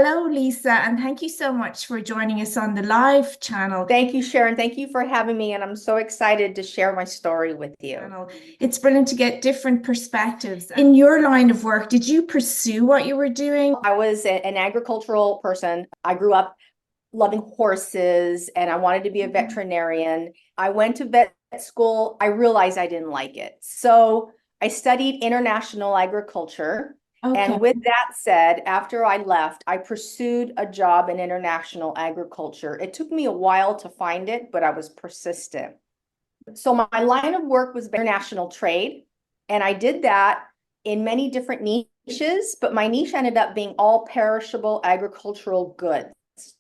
Hello, Lisa, and thank you so much for joining us on the live channel. Thank you, Sharon. Thank you for having me. And I'm so excited to share my story with you. It's brilliant to get different perspectives. In your line of work, did you pursue what you were doing? I was an agricultural person. I grew up loving horses and I wanted to be a veterinarian. I went to vet school. I realized I didn't like it. So I studied international agriculture. Okay. And with that said, after I left, I pursued a job in international agriculture. It took me a while to find it, but I was persistent. So my line of work was international trade, and I did that in many different niches, but my niche ended up being all perishable agricultural goods,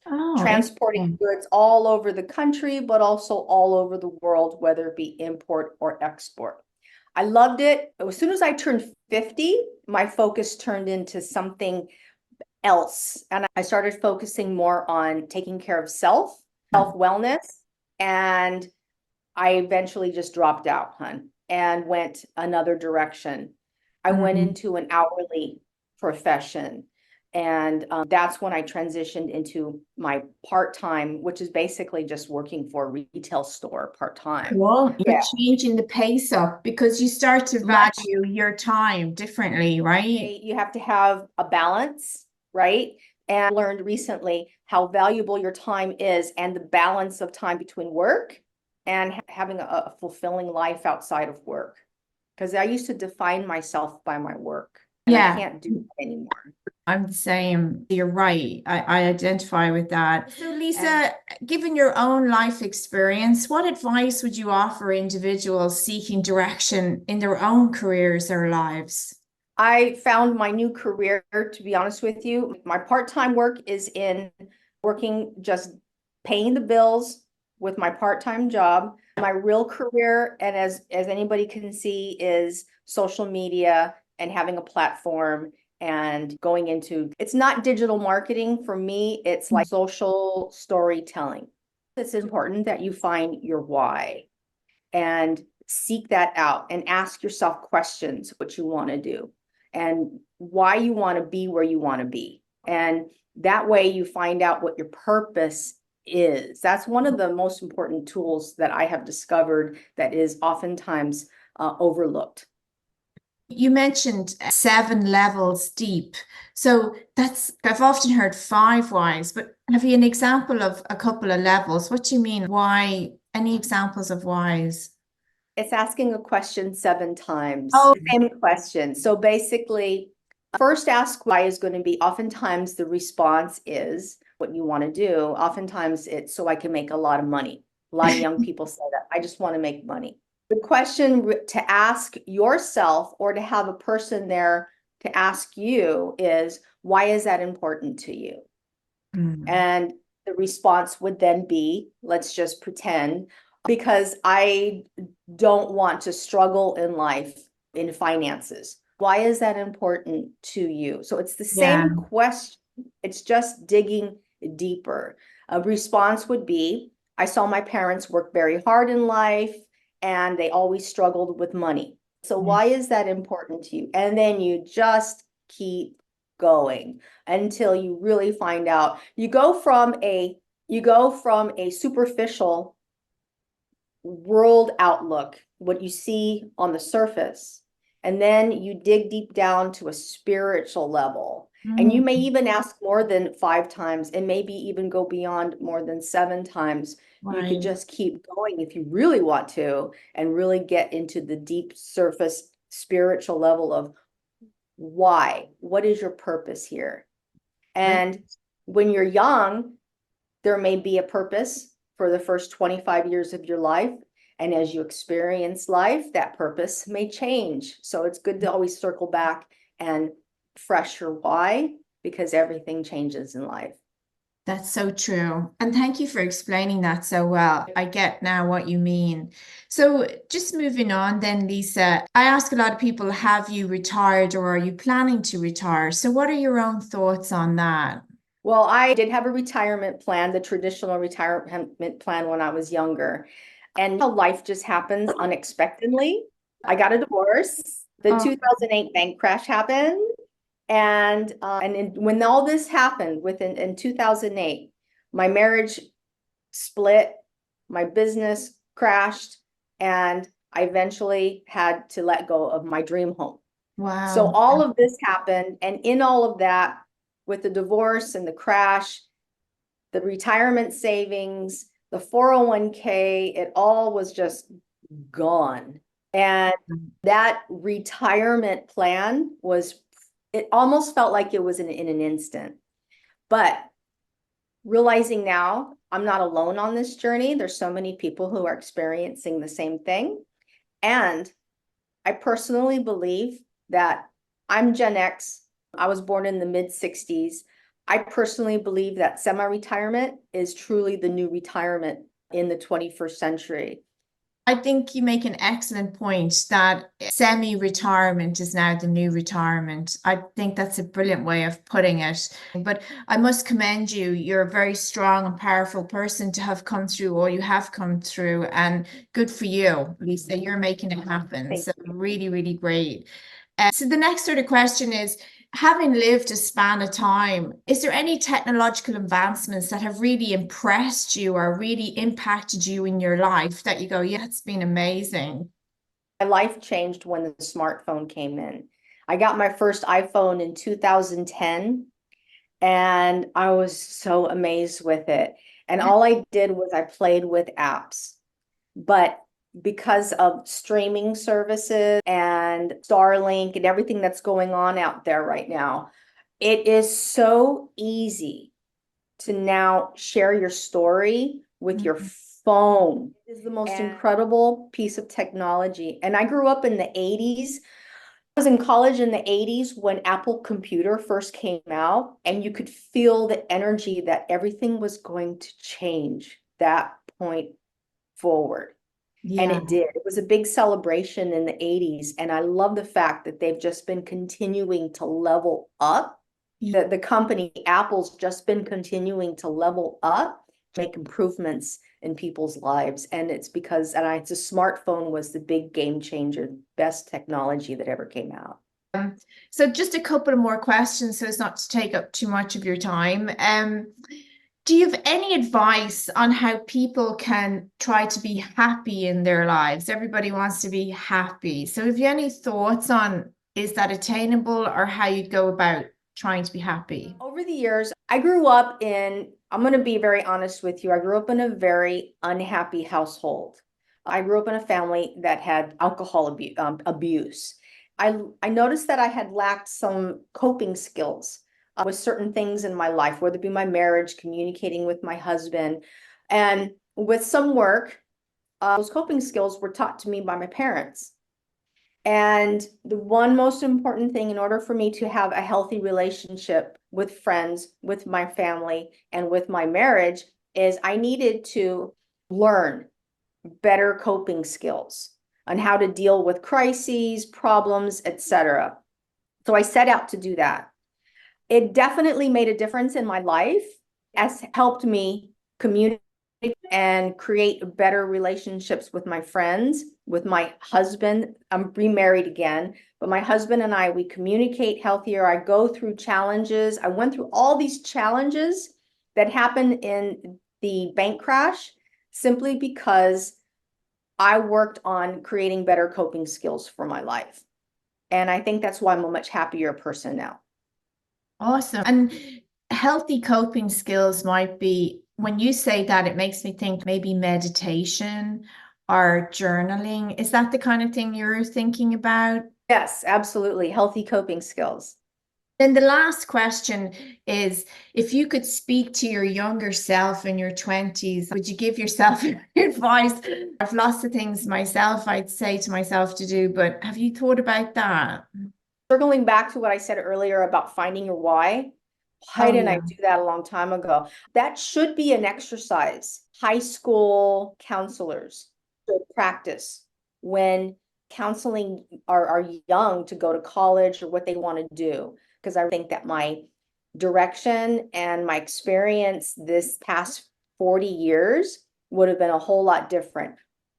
Oh, transporting interesting. goods all over the country, but also all over the world, whether it be import or export. I loved it. As soon as I turned 50, my focus turned into something else. And I started focusing more on taking care of self-wellness, and I eventually just dropped out, hun, and went another direction. I went Mm. into an hourly profession. And that's when I transitioned into my part-time, which is basically just working for a retail store part-time. Well, you're Yeah, changing the pace up because you start to much. value your time differently, right? You have to have a balance, right? And I learned recently how valuable your time is and the balance of time between work and having a fulfilling life outside of work. Because I used to define myself by my work, and I Yeah. can't do that anymore. I'm the same. You're right. I identify with that. So, And Lisa, given your own life experience, what advice would you offer individuals seeking direction in their own careers or lives? I found my new career, to be honest with you. My part-time work is in working, just paying the bills with my part-time job. My real career, and as anybody can see, is social media and having a platform and going into, it's not digital marketing for me, it's like social storytelling. It's important that you find your why and seek that out and ask yourself questions what you want to do and why you want to be where you want to be. And that way you find out what your purpose is. That's one of the most important tools that I have discovered that is oftentimes overlooked. You mentioned 7 levels deep. So I've often heard 5 whys, but have you an example of a couple of levels? What do you mean? Why? Any examples of whys? It's asking a question 7 times, Oh, same question. So basically, first ask why is going to be oftentimes the response is what you want to do. Oftentimes it's so I can make a lot of money. A lot of young people say that I just want to make money. The question to ask yourself or to have a person there to ask you is, why is that important to you? mm, And the response would then be, let's just pretend, because I don't want to struggle in life in finances. Why is that important to you? So it's the yeah. same question, it's just digging deeper. A response would be, I saw my parents work very hard in life and they always struggled with money. So why is that important to you? And then you just keep going until you really find out. You go from a superficial world outlook, what you see on the surface, and then you dig deep down to a spiritual level. And you may Mm, even ask more than 5 times, and maybe even go beyond more than 7 times. You could right. just keep going if you really want to, and really get into the deep surface spiritual level of why? What is your purpose here? Right. And when you're young, there may be a purpose for the first 25 years of your life. And as you experience life, that purpose may change. So it's good to always circle back and refresh your why, because everything changes in life. That's so true. And thank you for explaining that so well. I get now what you mean. So, just moving on then, Lisa, I ask a lot of people, have you retired or are you planning to retire? So, what are your own thoughts on that? Well, I did have a retirement plan, the traditional retirement plan when I was younger. And how life just happens unexpectedly. I got a divorce. The Oh, 2008 bank crash happened. When all this happened in 2008, my marriage split, my business crashed, and I eventually had to let go of my dream home. So Wow. all of this happened, and in all of that, with the divorce and the crash, the retirement savings, the 401k, it all was just gone. And that retirement plan it almost felt like it was in an instant. But realizing now I'm not alone on this journey. There's so many people who are experiencing the same thing. And I personally believe that I'm Gen X. I was born in the mid 60s. I personally believe that semi-retirement is truly the new retirement in the 21st century. I think you make an excellent point that semi-retirement is now the new retirement. I think that's a brilliant way of putting it. But I must commend you. You're a very strong and powerful person to have come through all you have come through. And good for you, Lisa. You're making it happen. Thank So you. really, really great. So the next sort of question is, having lived a span of time, is there any technological advancements that have really impressed you or really impacted you in your life that you go, yeah, it's been amazing? My life changed when the smartphone came in. I got my first iPhone in 2010, and I was so amazed with it. And all I did was I played with apps. But because of streaming services and Starlink and everything that's going on out there right now, it is so easy to now share your story with your phone. It is the most incredible piece of technology. And I grew up in the 80s. I was in college in the 80s when Apple Computer first came out, and you could feel the energy that everything was going to change that point forward. And Yeah. it did. It was a big celebration in the 80s. And I love the fact that they've just been continuing to level up. The company, Apple's just been continuing to level up, make improvements in people's lives. And it's because, the smartphone was the big game changer, best technology that ever came out. So just a couple of more questions so as not to take up too much of your time. Do you have any advice on how people can try to be happy in their lives? Everybody wants to be happy. So have you any thoughts on is that attainable or how you'd go about trying to be happy? Over the years, I grew up I'm going to be very honest with you. I grew up in a very unhappy household. I grew up in a family that had alcohol abuse. I noticed that I had lacked some coping skills with certain things in my life, whether it be my marriage, communicating with my husband. And with some work, those coping skills were taught to me by my parents. And the one most important thing in order for me to have a healthy relationship with friends, with my family, and with my marriage is I needed to learn better coping skills on how to deal with crises, problems, etc. So I set out to do that. It definitely made a difference in my life, has helped me communicate and create better relationships with my friends, with my husband. I'm remarried again, but my husband and we communicate healthier. I go through challenges. I went through all these challenges that happened in the bank crash simply because I worked on creating better coping skills for my life. And I think that's why I'm a much happier person now. Awesome. And healthy coping skills might be, when you say that, it makes me think maybe meditation or journaling. Is that the kind of thing you're thinking about? Yes, absolutely. Healthy coping skills. Then the last question is, if you could speak to your younger self in your 20s, would you give yourself advice? I've lots of things myself I'd say to myself to do, but have you thought about that? Circling back to what I said earlier about finding your why Oh, didn't I yeah. do that a long time ago? That should be an exercise high school counselors should practice when counseling are young to go to college or what they want to do. Because I think that my direction and my experience this past 40 years would have been a whole lot different.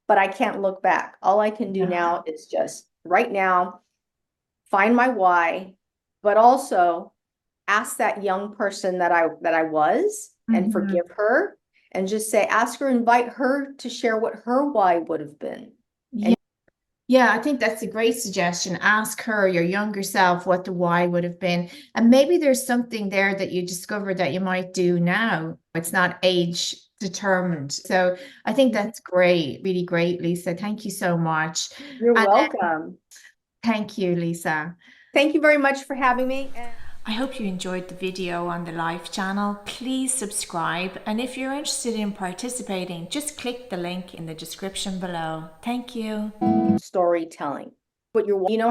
But I can't look back. All I can do Yeah. now is just right now find my why but also ask that young person that I was and forgive her and just say, ask her, invite her to share what her why would have been. Yeah. Yeah, I think that's a great suggestion. Ask her, your younger self, what the why would have been. And maybe there's something there that you discovered that you might do now. It's not age determined. So I think that's great, really great, Lisa. Thank you so much. You're And welcome. thank you, Lisa. Thank you very much for having me. I hope you enjoyed the video on the Life channel. Please subscribe. And if you're interested in participating, just click the link in the description below. Thank you. Storytelling. But you know